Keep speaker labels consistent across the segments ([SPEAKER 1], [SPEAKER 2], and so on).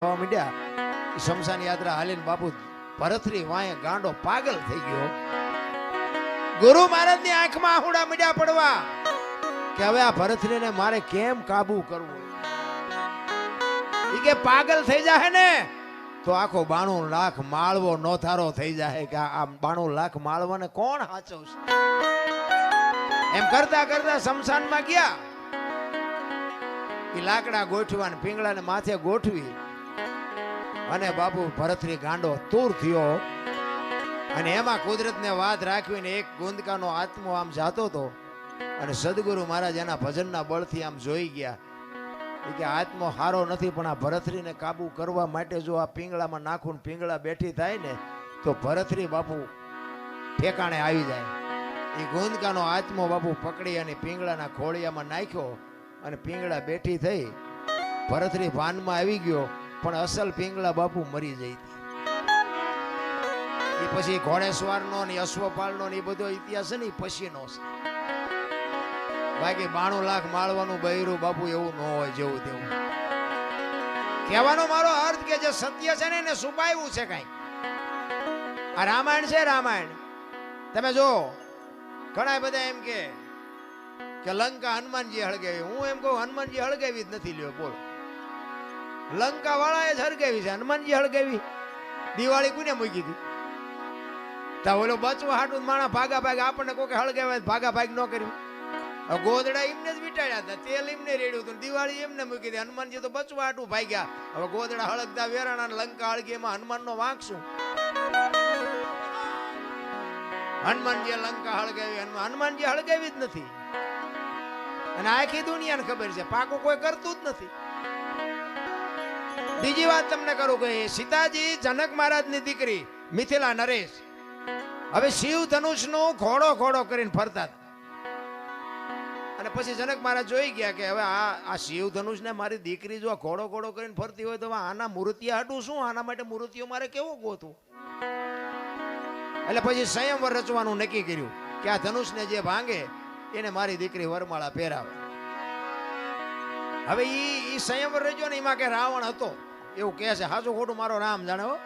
[SPEAKER 1] Media શમશાન યાત્રા હાલીને બાપુ ભરતરી વાંહે ગાંડો પાગલ થઈ ગયો. ગુરુ મહારાજની આંખમાં આહુડા મીડિયા પડવા કે હવે આ ભરતરીને મારે કેમ કાબુ કરવું. ઈ કે પાગલ થઈ જાય ને તો આખો 92 લાખ માળવો નોથારો થઈ જાય કે આ 92 લાખ માળવાને કોણ હાચવશે. એમ કરતા કરતા શમશાનમાં ગયા. ઈ લાકડા ગોઠવા ને પીંગળાને માથે ગોઠવી અને બાપુ ભરતરી ગાંડો તૂર થયો. અને એમાં કુદરતને વાત રાખવીને એક ગુંદકાનો આત્મો આમ જાતો હતો અને સદગુરુ મહારાજ એના ભજનના બળથી આમ જોઈ ગયા કે આત્મો હારો નથી, પણ આ ભરતરીને કાબુ કરવા માટે જો આ પીંગળામાં નાખું પીંગળા બેઠી થાય ને તો ભરતરી બાપુ ઠેકાણે આવી જાય. એ ગુંદકાનો આત્મો બાપુ પકડી અને પીંગળાના ખોળિયામાં નાખ્યો અને પીંગળા બેઠી થઈ. ભરતરી ભાનમાં આવી ગયો, પણ અસલ પીંગળા બાપુ મરી જઈ. એ પછી ઘોડેસવારનો ને અશ્વપાળનો ને એ બધો ઇતિહાસ છે ને એ પછીનો છે. બાકી 92 લાખ માળવાનું બૈરું બાપુ એવું ન હોય જેવું તેવું. કહેવાનો મારો અર્થ કે જે સત્ય છે ને એને છુપાવ્યું છે કઈ. આ રામાયણ છે, રામાયણ તમે જો ઘણા બધા એમ કે લંકા હનુમાનજી હળગાવી. હું એમ કહું હનુમાનજી હળગાવી જ નથી. લ્યો બોલો, લંકા વાળાએ જ હળગાવી છે, હનુમાનજી હળગાવી. દિવાળી કોને મૂકી હતી? તા ઓલો બચવા હાટું માણા ભાગા ભાગ આપણને કોઈ હળગાવે ભાગા ભાગ ન કર્યું. ગોદડા એમને જ વિટાડ્યા હતા, તેલ એમને રેડ્યું હતું, દિવાળી એમને મૂકી હતી. હનુમાનજી તો બચવા હાટું ભાગ્યા. હવે ગોદડા હળગતા વેરાણા લંકા હળગી, એમાં હનુમાનનો વાંક શું? હનુમાનજી લંકા હળગાવી, હનુમાનજી હળગાવી જ નથી. અને આખી દુનિયાને ખબર છે પાકું કોઈ કરતું જ નથી. બીજી વાત તમને કરું કે સીતાજી જનક મહારાજની દીકરી મિથિલા નરેશ હવે શિવ ધનુષનું ઘોડો ઘોડો કરીને ફરતા હતા. અને પછી જનક મહારાજ જોઈ ગયા કે હવે આ શિવ ધનુષને મારી દીકરી જો ઘોડો ઘોડો કરીને ફરતી હોય તો આના મૂર્તિયા હાટું શું? આના માટે મૂર્તિઓ મારે કેવું ગોતું? એટલે પછી સંયમવર રચવાનું નક્કી કર્યું કે આ ધનુષને જે ભાંગે એને મારી દીકરી વરમાળા પહેરાવે. હવે ઈ સંયમવર રચ્યો ને એમાં કે રાવણ હતો એવું કહે છે. હાચું ખોટું મારો રામ જાણે હો.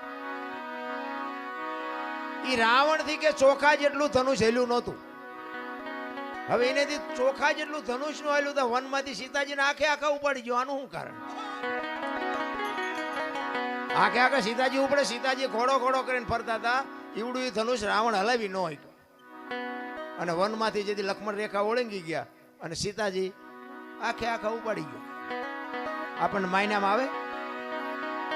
[SPEAKER 1] ઈ રાવણ થી કે ચોખા જેટલું ધનુષ હેલ્યું નહોતું. હવે એનેથી ચોખા જેટલું ધનુષ નું હેલ્યું તો વનમાંથી સીતાજીને આખે આખા ઉપાડી ગયો. આનું શું કારણ? આખે આખા સીતાજી ઉપડે. સીતાજી ઘોડો ઘોડો કરીને ફરતા હતા. ઈવડું એ ધનુષ રાવણ હલાવી ન હોય. અને વનમાંથી જેથી લક્ષ્મણ રેખા ઓળંગી ગયા અને સીતાજી આખે આખા ઉપાડી ગયો. આપણને માયનામાં આવે